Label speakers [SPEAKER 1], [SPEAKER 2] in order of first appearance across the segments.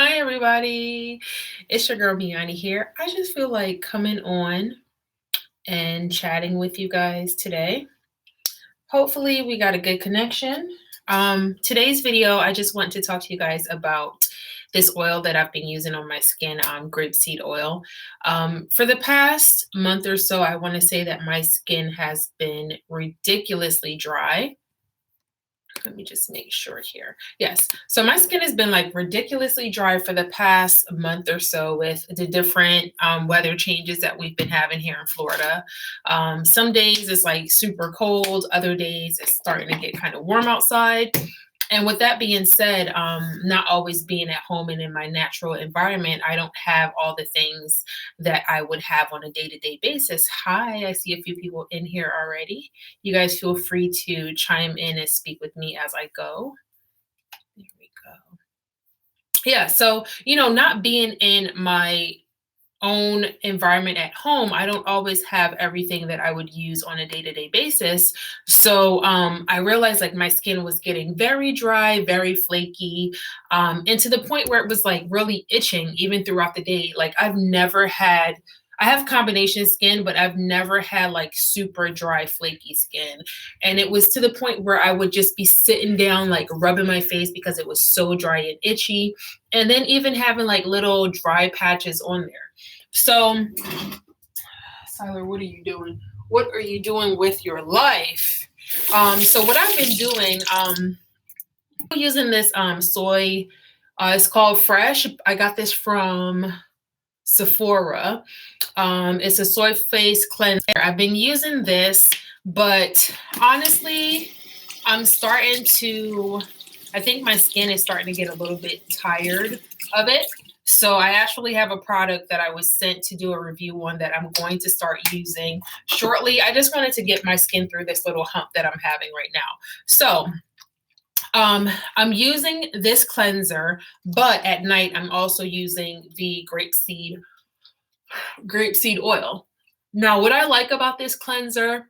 [SPEAKER 1] Hi, everybody. It's your girl, Me-Anie here. I just feel like coming on and chatting with you guys today. Hopefully, we got a good connection. Today's video, I just want to talk to you guys about this oil that I've been using on my skin, grapeseed oil. For the past month or so, I want to say that my skin has been ridiculously dry. Let me just make sure here. Yes. So my skin has been like ridiculously dry for the past month or so with the different weather changes that we've been having here in Florida. Some days it's like super cold. Other days it's starting to get kind of warm outside. And with that being said, not always being at home and in my natural environment, I don't have all the things that I would have on a day-to-day basis. Hi, I see a few people in here already. You guys feel free to chime in and speak with me as I go. There we go. Yeah, so, not being in my own environment at home, I don't always have everything that I would use on a day-to-day basis. So I realized like my skin was getting very dry, very flaky, and to the point where it was like really itching even throughout the day. Like I have combination skin, but I've never had like super dry, flaky skin. And it was to the point where I would just be sitting down, like rubbing my face because it was so dry and itchy. And then even having like little dry patches on there. So, Siler, what are you doing? What are you doing with your life? So what I've been doing, using this soy, it's called Fresh. I got this from Sephora. It's a soy face cleanser. I've been using this, but honestly, I think my skin is starting to get a little bit tired of it. So I actually have a product that I was sent to do a review on that I'm going to start using shortly. I just wanted to get my skin through this little hump that I'm having right now. So I'm using this cleanser, but at night I'm also using the grapeseed oil. Now, what I like about this cleanser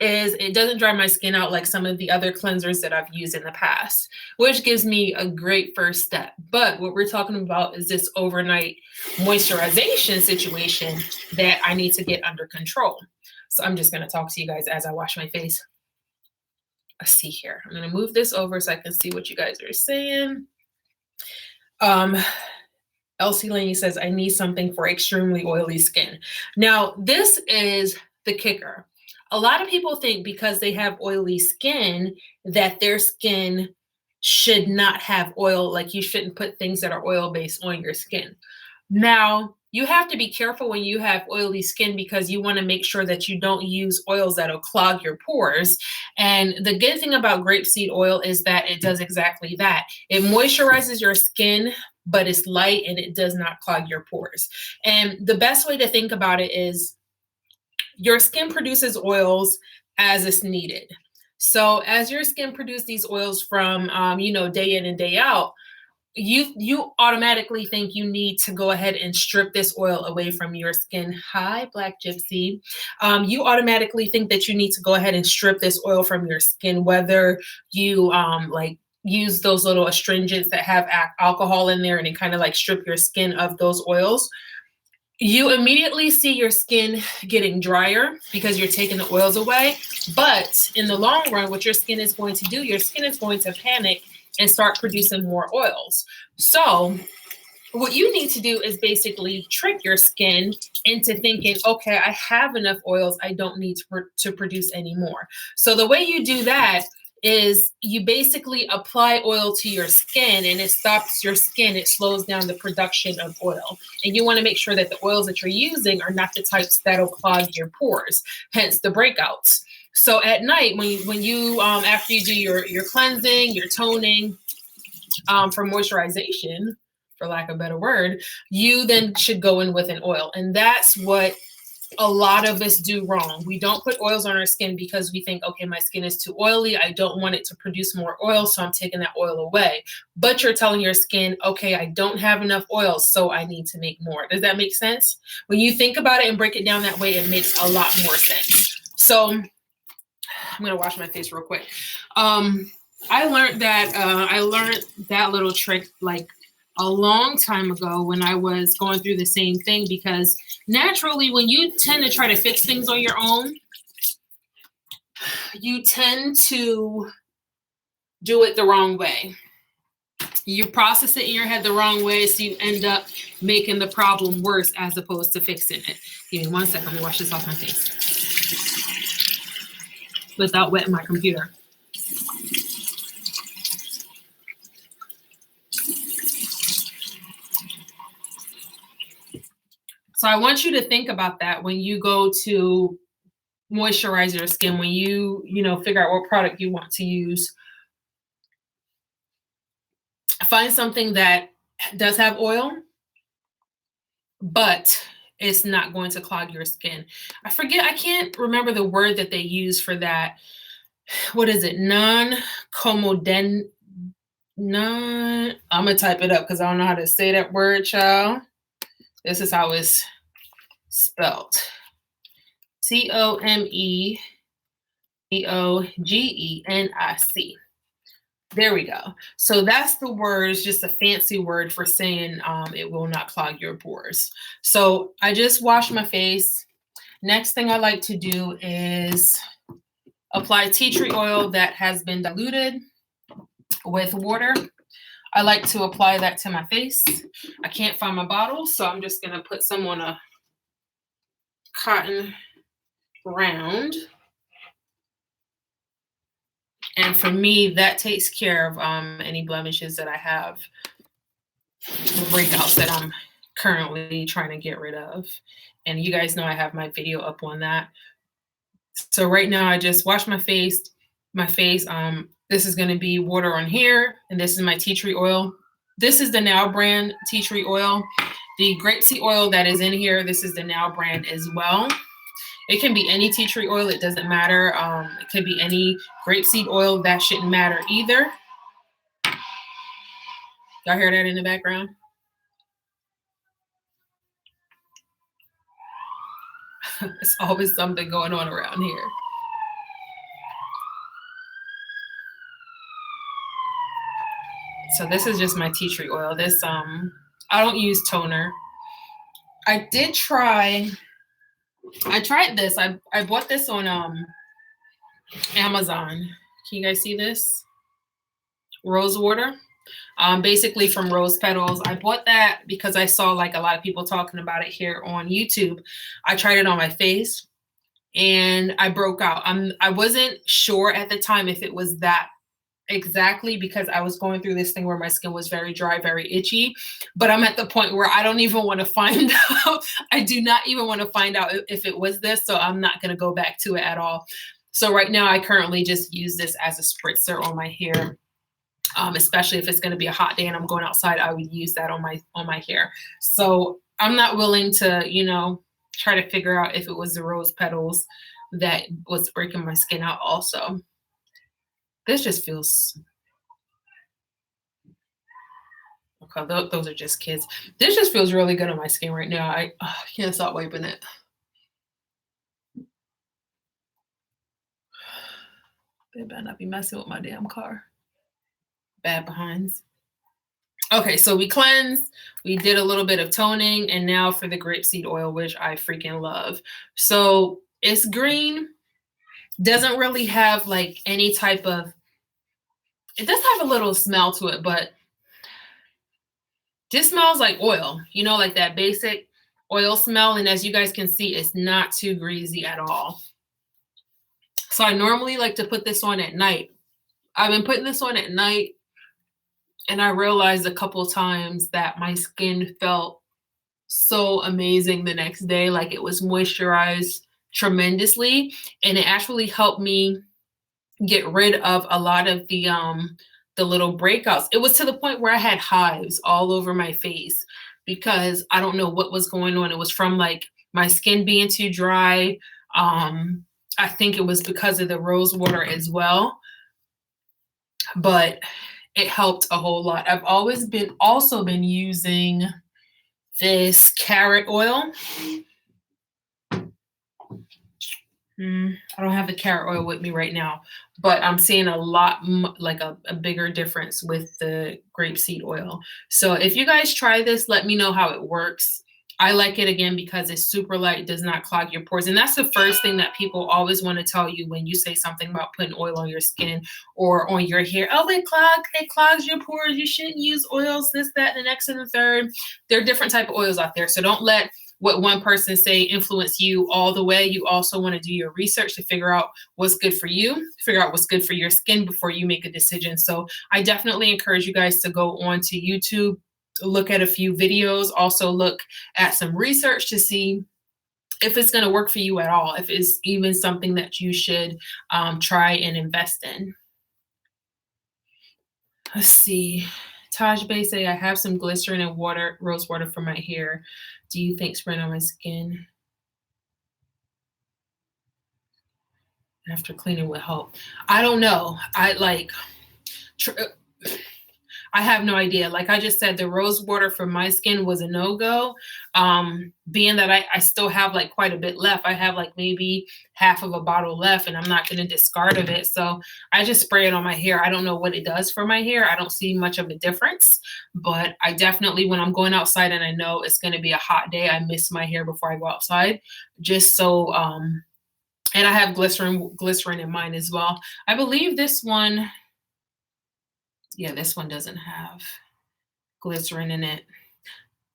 [SPEAKER 1] is it doesn't dry my skin out like some of the other cleansers that I've used in the past, which gives me a great first step. But what we're talking about is this overnight moisturization situation that I need to get under control. So I'm just going to talk to you guys as I wash my face. Let's see here. I'm going to move this over so I can see what you guys are saying. Elsie Laney says, I need something for extremely oily skin. Now, this is the kicker. A lot of people think because they have oily skin that their skin should not have oil, like you shouldn't put things that are oil-based on your skin. Now, you have to be careful when you have oily skin because you want to make sure that you don't use oils that'll clog your pores. And the good thing about grapeseed oil is that it does exactly that. It moisturizes your skin, but it's light and it does not clog your pores. And the best way to think about it is your skin produces oils as it's needed. So as your skin produces these oils from, day in and day out, you automatically think you need to go ahead and strip this oil away from your skin. Hi, Black Gypsy. You automatically think that you need to go ahead and strip this oil from your skin, whether you use those little astringents that have alcohol in there and it kind of like strip your skin of those oils. You immediately see your skin getting drier because you're taking the oils away. But in the long run, what your skin is going to do, your skin is going to panic and start producing more oils. So what you need to do is basically trick your skin into thinking, okay, I have enough oils. I don't need to produce any more. So the way you do that is you basically apply oil to your skin and it stops your skin. It slows down the production of oil. And you want to make sure that the oils that you're using are not the types that'll clog your pores, hence the breakouts. So at night, when you after you do your cleansing, your toning, for moisturization, for lack of a better word, you then should go in with an oil. And that's what a lot of us do wrong. We don't put oils on our skin because we think, okay, my skin is too oily. I don't want it to produce more oil, so I'm taking that oil away. But you're telling your skin, okay, I don't have enough oil, so I need to make more. Does that make sense? When you think about it and break it down that way, it makes a lot more sense. So I'm going to wash my face real quick. I learned that little trick like a long time ago when I was going through the same thing, because naturally when you tend to try to fix things on your own, you tend to do it the wrong way. You process it in your head the wrong way, so you end up making the problem worse as opposed to fixing it. Give me 1 second. Let me wash this off my face without wetting my computer. So I want you to think about that when you go to moisturize your skin, when you figure out what product you want to use. Find something that does have oil, but it's not going to clog your skin. I can't remember the word that they use for that. What is it? Non-comedogenic. I'm gonna type it up because I don't know how to say that word, child. This is how it's spelled. COMEDOGENIC. There we go. So that's the word. It's just a fancy word for saying it will not clog your pores. So I just washed my face. Next thing I like to do is apply tea tree oil that has been diluted with water. I like to apply that to my face. I can't find my bottle, so I'm just going to put some on a cotton round. And for me, that takes care of any blemishes that I have, the breakouts that I'm currently trying to get rid of. And you guys know I have my video up on that. So right now I just wash my face. This is going to be water on here, and this is my tea tree oil. This is the Now brand tea tree oil. The grapeseed oil that is in here, this is the Now brand as well. It can be any tea tree oil. It doesn't matter. It could be any grapeseed oil. That shouldn't matter either. Y'all hear that in the background? There's always something going on around here. So this is just my tea tree oil. This, I don't use toner. I tried this. I bought this on Amazon. Can you guys see this? Rose water. Basically from Rose Petals. I bought that because I saw like a lot of people talking about it here on YouTube. I tried it on my face and I broke out. I wasn't sure at the time if it was that exactly, because I was going through this thing where my skin was very dry, very itchy, but I'm at the point where I don't even want to find out. I do not even want to find out if it was this, so I'm not going to go back to it at all. So right now I currently just use this as a spritzer on my hair. Especially if it's going to be a hot day and I'm going outside, I would use that on my hair. So I'm not willing to, try to figure out if it was the Rose Petals that was breaking my skin out also. This just feels, okay, those are just kids. This just feels really good on my skin right now. I can't stop wiping it. They better not be messing with my damn car. Bad behinds. Okay, so we cleansed, we did a little bit of toning, and now for the grapeseed oil, which I freaking love. So it's green, doesn't really have like any type of, it does have a little smell to it, but just smells like oil, like that basic oil smell. And as you guys can see, it's not too greasy at all. So I normally like to put this on at night. I've been putting this on at night, and I realized a couple of times that my skin felt so amazing the next day. Like it was moisturized tremendously. And it actually helped me get rid of a lot of the little breakouts. It was to the point where I had hives all over my face because I don't know what was going on. It was from like my skin being too dry. I think it was because of the rose water as well. But it helped a whole lot. I've always also been using this carrot oil. I don't have the carrot oil with me right now, but I'm seeing a lot like a bigger difference with the grapeseed oil. So if you guys try this, let me know how it works. I like it again because it's super light, does not clog your pores. And that's the first thing that people always want to tell you when you say something about putting oil on your skin or on your hair. Oh, it clogs your pores. You shouldn't use oils, this, that, and the next and the third. There are different type of oils out there. So don't let what one person say influence you all the way. You also want to do your research to figure out what's good for you, figure out what's good for your skin before you make a decision. So I definitely encourage you guys to go on to YouTube, look at a few videos, also look at some research to see if it's going to work for you at all, if it's even something that you should try and invest in. Let's see. Taj Bay say, I have some glycerin and water, rose water for my hair. Do you think spraying on my skin after cleaning will help? I don't know. I have no idea. Like I just said, the rose water for my skin was a no-go. Being that I still have like quite a bit left. I have like maybe half of a bottle left and I'm not going to discard of it. So I just spray it on my hair. I don't know what it does for my hair. I don't see much of a difference, but I definitely, when I'm going outside and I know it's going to be a hot day, I mist my hair before I go outside just so, and I have glycerin in mine as well. I believe this one, yeah, this one doesn't have glycerin in it.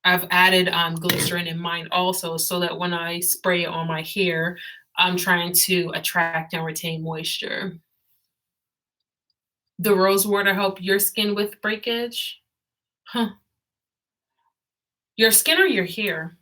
[SPEAKER 1] I've added glycerin in mine also so that when I spray it on my hair, I'm trying to attract and retain moisture. The rose water help your skin with breakage? Huh. Your skin or your hair?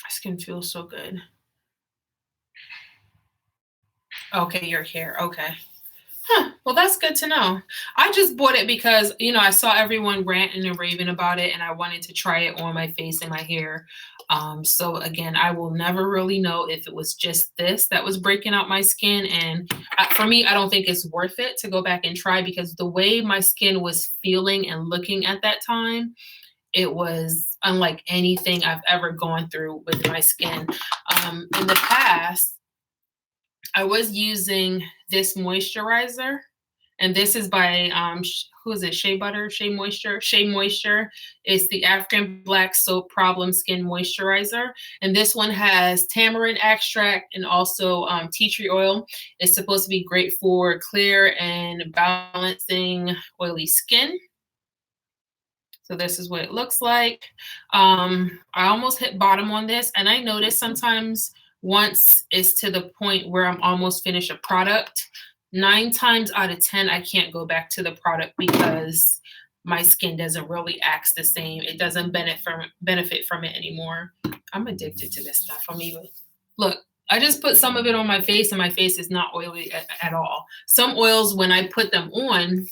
[SPEAKER 1] My skin feels so good. Okay, your hair. Okay. Huh. Well, that's good to know. I just bought it because, I saw everyone ranting and raving about it, and I wanted to try it on my face and my hair. So again, I will never really know if it was just this that was breaking out my skin. And for me, I don't think it's worth it to go back and try because the way my skin was feeling and looking at that time, it was unlike anything I've ever gone through with my skin. In the past, I was using this moisturizer, and this is by who is it? Shea Butter, Shea Moisture, Shea Moisture. It's the African Black Soap Problem Skin Moisturizer, and this one has tamarind extract and also tea tree oil. It's supposed to be great for clear and balancing oily skin. So this is what it looks like. I almost hit bottom on this, and I notice sometimes once it's to the point where I'm almost finished a product, 9 times out of 10, I can't go back to the product because my skin doesn't really act the same. It doesn't benefit from it anymore. I'm addicted to this stuff. Look, I just put some of it on my face and my face is not oily at all. Some oils, when I put them on,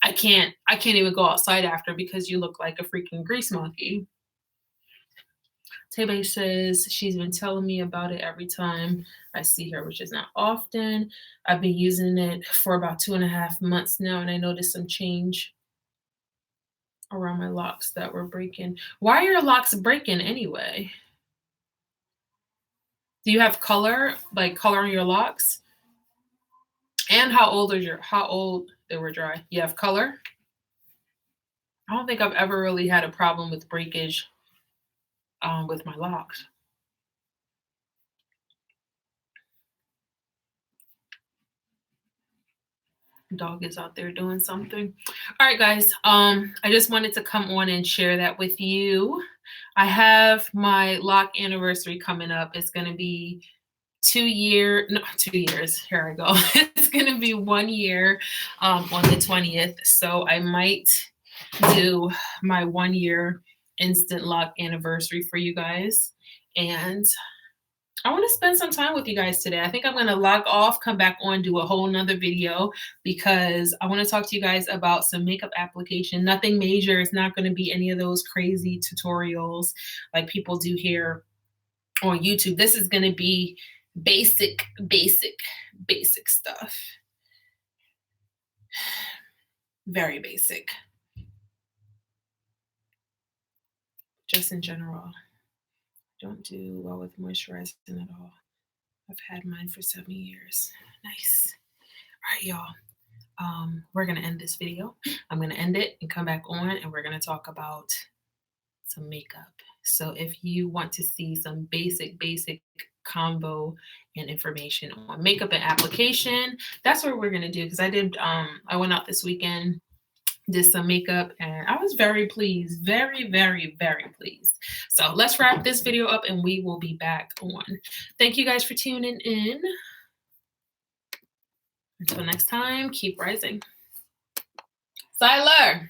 [SPEAKER 1] I can't even go outside after because you look like a freaking grease monkey. Tebe says she's been telling me about it every time I see her, which is not often. I've been using it for about 2.5 months now, and I noticed some change around my locks that were breaking. Why are your locks breaking anyway? Do you have color, like color on your locks? And how old they were dry? You have color? I don't think I've ever really had a problem with breakage with my locks. Dog is out there doing something. All right, guys. I just wanted to come on and share that with you. I have my lock anniversary coming up. It's going to be 2 years. Here I go. It's going to be 1 year on the 20th. So I might do my 1 year instant lock anniversary for you guys. And I want to spend some time with you guys today. I think I'm going to log off, come back on, do a whole nother video because I want to talk to you guys about some makeup application. Nothing major. It's not going to be any of those crazy tutorials like people do here on YouTube. This is going to be basic stuff. Very basic. just in general. Don't do well with moisturizing at all. I've had mine for 7 years. Nice. All right, y'all. We're gonna end this video. I'm gonna end it and come back on, and we're gonna talk about some makeup. So if you want to see some basic combo and information on makeup and application, that's what we're gonna do. Because I went out this weekend, did some makeup, and I was very pleased, very pleased. So let's wrap this video up and we will be back on. Thank you guys for tuning in. Until next time, keep rising. Siler.